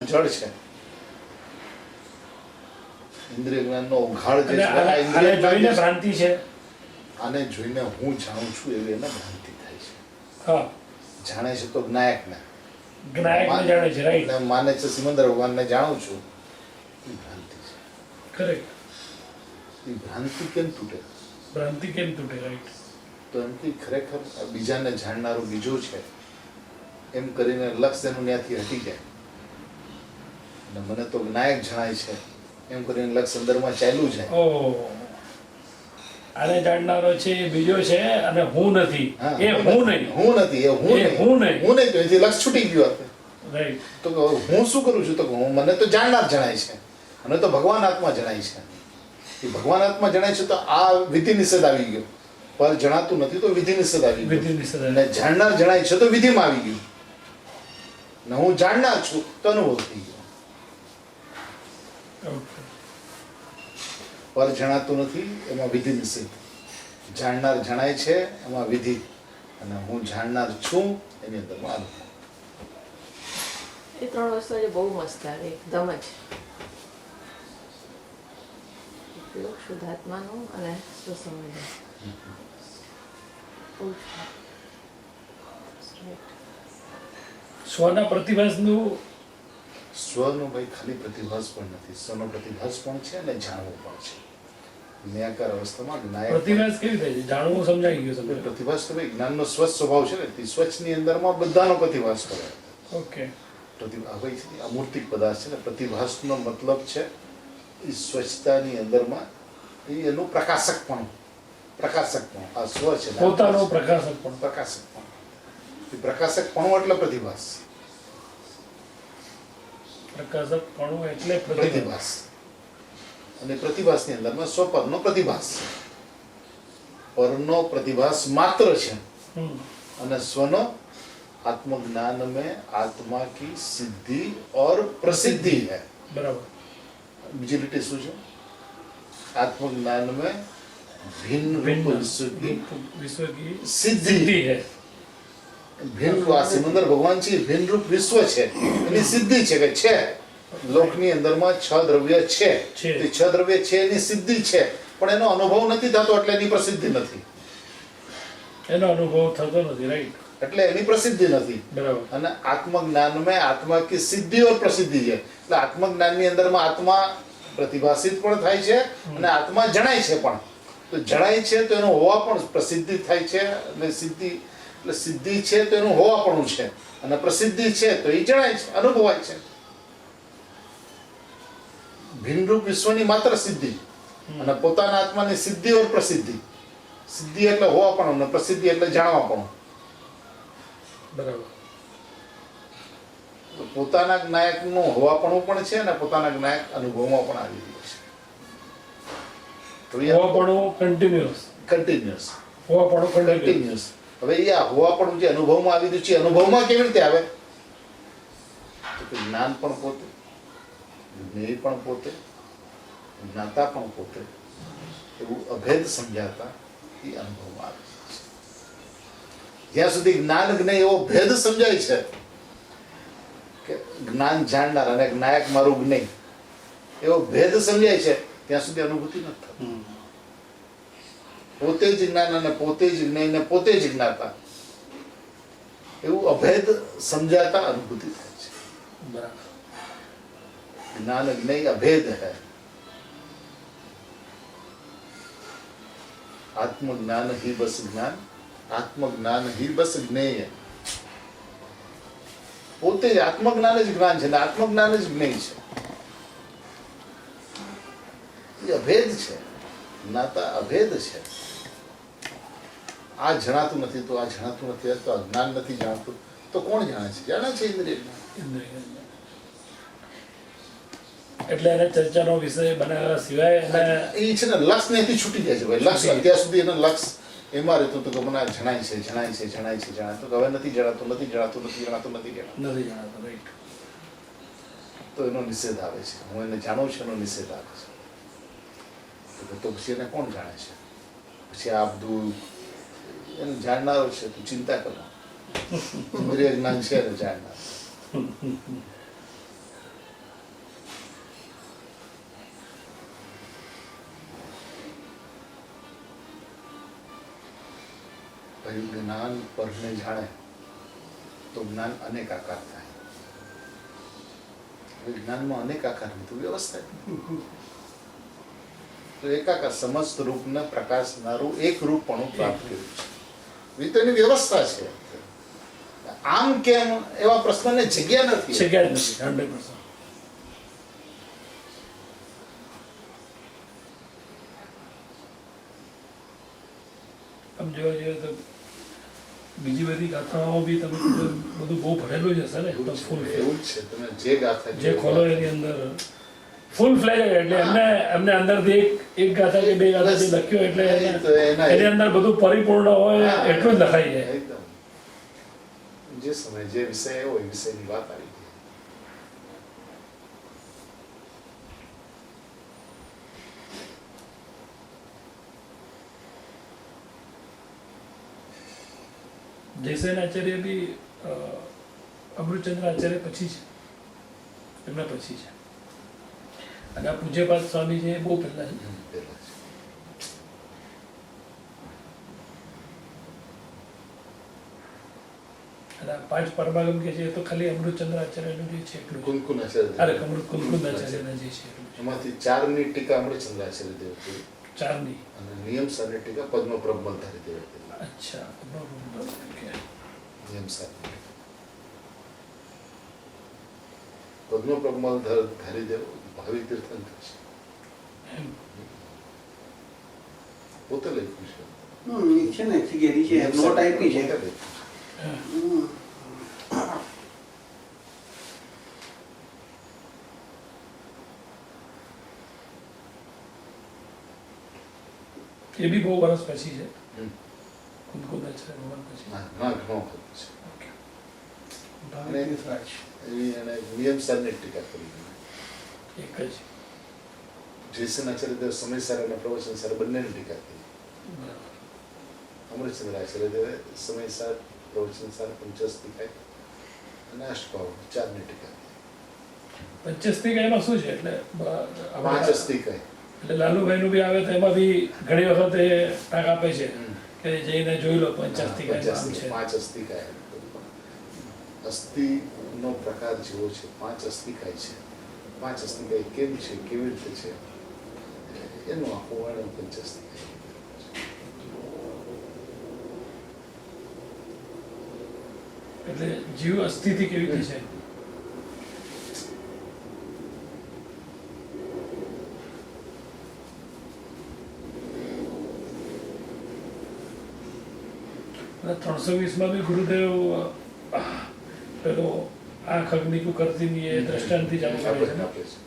જળ છે. ઇન્દ્રિય જ્ઞાનનો ઉઘાડ જે છે, આને જોઈને ભ્રાંતિ છે. આને જોઈને હું જાણું છું એવી એને ભ્રાંતિ થાય છે. હા, જાણે છે તો જ્ઞાયકને જાણે છે, રાઈટ. અને માને છે સિમંદર ભગવાનને જાણું છું, એ ભ્રાંતિ છે. કરેક્ટ. એ ભ્રાંતિ કેમ તૂટે? ભ્રાંતિ કેમ તૂટે? રાઈટ. તો એમ કે ખરેખર બીજાને જાણનારું બીજું છે એમ કરીને લક્ષ્ય એનું ત્યાંથી હટી જાય. અને મને તો જ્ઞાયક જણાય છે એમ કરીને લક્ષ્ય અંદરમાં ચાલ્યું જાય. ઓહ, આને જાણનારો છે એ બીજો છે અને હું નથી. હા, એ હું નહીં. હું નથી, એ હું નહીં. હું નહીં. હું નહીં તો એથી લક્ષ્ય છૂટી ગયું આપણે. રાઈટ. તો હું શું કરું છું? તો હું મને તો જાણનાર જણાય છે અને તો ભગવાન આત્મા જણાય છે. એ ભગવાન આત્મા જણાય છે તો આ વિધિ નિષેધ આવી ગયો. પર જણાતું નથી તો વિધિ નિષેધ આવી વિધિ ગયો. નિષેધ. અને જાણનાર જણાય છે તો વિધિમાં આવી ગયું. ને હું જાણનાર છું તો અનુભવ થઈ ગયો. ઓકે. પર જણાતું નથી એમાં વિધિ નિષેધ. જાણનાર જણાય છે એમાં વિધિ, અને હું જાણનાર છું એની અંદરમાં અનુભવ. એ ત્રણ વસ્તુ આજે બહુ મસ્ત આવે એકદમ જ. ઉપયોગ શુદ્ધાત્માનું અને સ્વસંવેદન. બહુ જ right. સ્વના પ્રતિભાસનું સ્વનો ભાઈ ખાલી પ્રતિભાસ પણ નથી, સ્વનો પ્રતિભાસ પણ છે અને જાણવું પણ છે. જ્ઞાકાર અવસ્થામાં જ્ઞાયક પ્રતિભાસ કેવી થાય છે? જાણવું સમજાઈ ગયું તમને? પ્રતિભાસ તો ભાઈ જ્ઞાનનો સ્વચ્છ સ્વભાવ છે ને, તે સ્વચ્છની અંદરમાં બધાનો પ્રતિભાસ કરે. ઓકે. પ્રતિભા ભાઈ છે અમૂર્તિક પદાર્થ છે ને, પ્રતિભાસનો મતલબ છે એ સ્વચ્છતાની અંદરમાં એનું પ્રકાશકપણું. આ સ્વ છે ને, પોતાનો પ્રકાશક પણ. પ્રકાશકપણું. એ પ્રકાશકપણું એટલે પ્રતિભાસ. પ્રકાશકપણું એટલે પ્રતિભાસ. અને પ્રતિભાસની અંદરમાં સ્વપરનો પ્રતિભાસ છે. પરનો પ્રતિભાસ માત્ર છે હમ. અને સ્વનો आत्मज्ञान में आत्मा की सिद्धि और प्रसिद्धि है. બરાબર. બીજી લીટી શું છે? आत्मज्ञान में भिन्न रूप विश्व की सिद्धि है. ભિન્ન રૂપ. આ સિમંદર ભગવાન છે, ભિન્ન રૂપ વિશ્વ છે, એની સિદ્ધિ છે કે છે લોકની અંદરમાં 6 દ્રવ્ય છે. તે 6 દ્રવ્ય છે એની સિદ્ધિ છે, પણ એનો અનુભવ નથી થતો એટલે એની પ્રસિદ્ધિ નથી. એનો અનુભવ થતો નથી. રાઈટ. એટલે એની પ્રસિદ્ધિ નથી. બરાબર. અને આત્મજ્ઞાન में आत्मा की सिद्धि और प्रसिद्धि है. એટલે આત્મજ્ઞાનની અંદરમાં આત્મા પ્રતિભાસિત પણ થાય છે અને આત્મા જણાય છે પણ. તો જણાય છે તો એનો હોવા પણ પ્રસિદ્ધિ થાય છે, અને સિદ્ધિ એટલે સિદ્ધિ છે તો એનું હોવાપણું છે, અને પ્રસિદ્ધિ છે તો એ જણાય છે, અનુભવાય છે. ભિન્નરૂપ વિશ્વની માત્ર સિદ્ધિ અને પોતાના આત્માની સિદ્ધિ और પ્રસિદ્ધિ. સિદ્ધિ એટલે હોવાપણું અને પ્રસિદ્ધિ એટલે જાણવાપણું. બરાબર. પોતાના જ્ઞાયકનું હોવાપણું પણ છે અને પોતાના જ્ઞાયક અનુભવમાં પણ આવી રહ્યું છે. કન્ટિન્યુઅસ. હવે એ આ હોવાપણું જે અનુભવમાં આવી રહ્યું છે, અનુભવમાં કેવી રીતે આવે? તો કે જ્ઞાન પણ પોતે, જ્ઞેય પણ પોતે, જ્ઞાતા પણ પોતે, એવું અભેદ સમજાતા એ અનુભવમાં આવે છે. જ્યાં સુધી જ્ઞાન જ્ઞેય એવો ભેદ સમજાય છે કે જ્ઞાન જાણનાર અને જ્ઞાયક મારું જ્ઞેય એવો ભેદ સમજાય છે, ત્યાં સુધી અનુભૂતિ નથી થતી. પોતે જ જ્ઞાન અને પોતે જ જ્ઞેય ને પોતે જ જ્ઞાતા એવું અભેદ સમજાતા અનુભૂતિ થાય છે. બરાબર. જ્ઞાન જ્ઞેય અભેદ है. आत्मज्ञान ही बस ज्ञान, आत्मज्ञान ही बस ज्ञेय. પોતે જ આત્મજ્ઞાન જ જ્ઞાન છે ને આત્મજ્ઞાન જ જ્ઞેય છે. એ અભેદ છે, જ્ઞાતા અભેદ છે. આ જણાતું નથી તો આ જણાતું નથી, તો આ જ્ઞાન નથી જાણતું તો કોણ જાણે છે? જાણે છે ઇન્દ્રિય જ્ઞાન. એટલે એને ચર્ચાનો વિષય બનાવ્યા સિવાય એને એ છે ને લક્ષ નથી છૂટી જાય છે ભાઈ. લક્ષ અત્યાર સુધી એનો લક્ષ એમાં રહેતું હતું કે મને આ જણાય છે, જણાય છે, જણાય છે, જણાતું. હવે નથી જણાતું, નથી જણાતું, નથી જણાતું, નથી જણાતું. નથી જણાતો. રાઈટ. તો એનો નિષેધ આવે છે. હું એને જાણું છું, એનો નિષેધ આવે છે. તો પછી એને કોણ જાણે છે? પછી આ બધું એને જાણનારો છે, તું ચિંતા કરો. ઇન્દ્રિય જ્ઞાન છે એને જાણનાર. ભાઈ જ્ઞાન પરને જાણે તો જ્ઞાન અનેક આકાર થાય. વિજ્ઞાનમાં અનેક આકાર નથી, વ્યવસ્થા તો એકાકાર સમસ્ત રૂપને પ્રકાશનારું એક રૂપપણું પ્રાપ્ત કર્યું છે. તો એની વ્યવસ્થા છે. આમ કેમ એવા પ્રશ્નને જગ્યા નથી. જગ્યા જ નથી 100%. આમ જોવા જઈએ તો બીજી બધી ગાથાઓ બી તમે બધું બહુ ભરેલું જ હશે ને એકદમ ફૂલ એવું જ છે. તમે જે ગાથા જે ખોલો એની અંદર ફૂલ ફ્લેજ એટલે એમને અંદરથી એક ગાથા કે બે ગાથા જે લખ્યો એટલે એની અંદર બધું પરિપૂર્ણ હોય એટલું જ લખાઈ જાય. એકદમ જે સમય જે વિષય હોય એ વિષયની વાત આવી ગઈ. જયસેન આચાર્ય બી અમૃતચંદ્ર આચાર્ય પછી છે, એમના પછી છે. અને આ પૂજ્યપાદ સ્વામી છે એ બહુ પહેલા છે. પહેલા છે. અને આ પાંચ પરમાગમ કે છે એ તો ખાલી અમૃતચંદ્ર આચાર્યનું જે છે એટલું. કુંકુનાચાર્ય અરે કુંકુંદ આચાર્યના જે છે એટલું. એમાંથી 4 ની ટીકા અમૃતચંદ્રાચાર્ય દેવ કરી 4ની. અને નિયમ સારની ટીકા પદ્મપ્રબંધારી દેવ કરી. અચ્છા ઓકે. નિયમ સારની પદ્મપ્રબંધારી દેવ ભાવિ તીર્થંકર છે. એમ. પોતે લખ્યું છે. છે ને જગ્યાની છે નોટ આપી છે. પોતે લખ્યું. એ બી બહુ વર્ષ પછી છે. હમ. કુંકુદ આચાર્ય ભગવાન પછી. ના ઘણો ખરો છે. ઓકે. ભાવિતરાજ. એવી એને નિયમ સારની ટીકા કરી. એક જ. જયસેન આચાર્ય દેવ સમયસાર અને પ્રવચન સાર બંનેની ટીકા કરી. બરાબર. અમૃતચંદ્ર આચાર્ય દેવે સમયસાર પ્રવચન સાર પંચસ્તિકાય અને અષ્ટભાવ 4 ની ટીકા કરી. પંચસ્તિકાયમાં શું છે એટલે પાંચ અસ્તિકાય. એટલે લાલુભાઈનું બી આવે તો એમાં બી ઘણી વખત એ ટાંક આપે છે કે જઈને જોઈ લો પંચસ્તિકાયમાં આમ છે. 5 અસ્તિકાય. અસ્થિનો પ્રકાર જેવો છે. 5 અસ્તિકાય છે. 5 અસ્તિકાય કેમ છે, કેવી રીતે છે, એનું આખું વર્ણન પંચસ્તિકાય. એટલે જીવ અસ્થિથી કેવી રીતે છે. અને 320 બી ગુરુદેવ પેલો આંખ અગ્નિ કરતી ની એ દ્રષ્ટાંતથી ચાલુ કરે છે ને. આપે છે.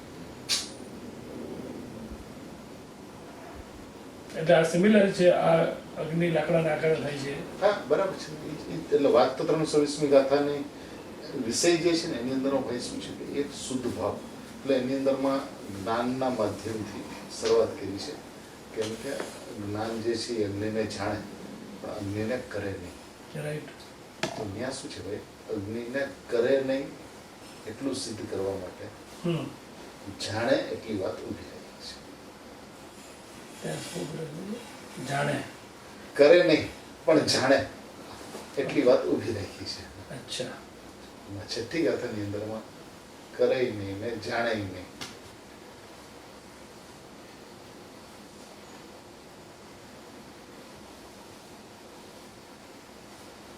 એટલે આ સિમિલર છે. આ અગ્નિ લાકડાના આકારે થાય છે. હા બરાબર છે. એટલે વાત તો 320મી ગાથાની વિષય જે છે ને એની અંદરનો ભાઈ શું છે કે એક શુદ્ધ ભાવ. એટલે એની અંદરમાં જ્ઞાનના માધ્યમથી શરૂઆત કરી છે. કેમ કે જ્ઞાન જે છે એ અગ્નિને જાણે પણ અગ્નિને કરે નહીં. રાઈટ. તો ત્યાં શું છે ભાઈ, અગ્નિને કરે નહીં એટલું સિદ્ધ કરવા માટે જાણે એટલી વાત ઊભી રહી છે. જાણે કરે નહીં પણ જાણે એટલી વાત ઊભી રાખી છે. અચ્છા. છઠ્ઠી ગાથાની અંદરમાં કરે નહીં ને જાણે નહીં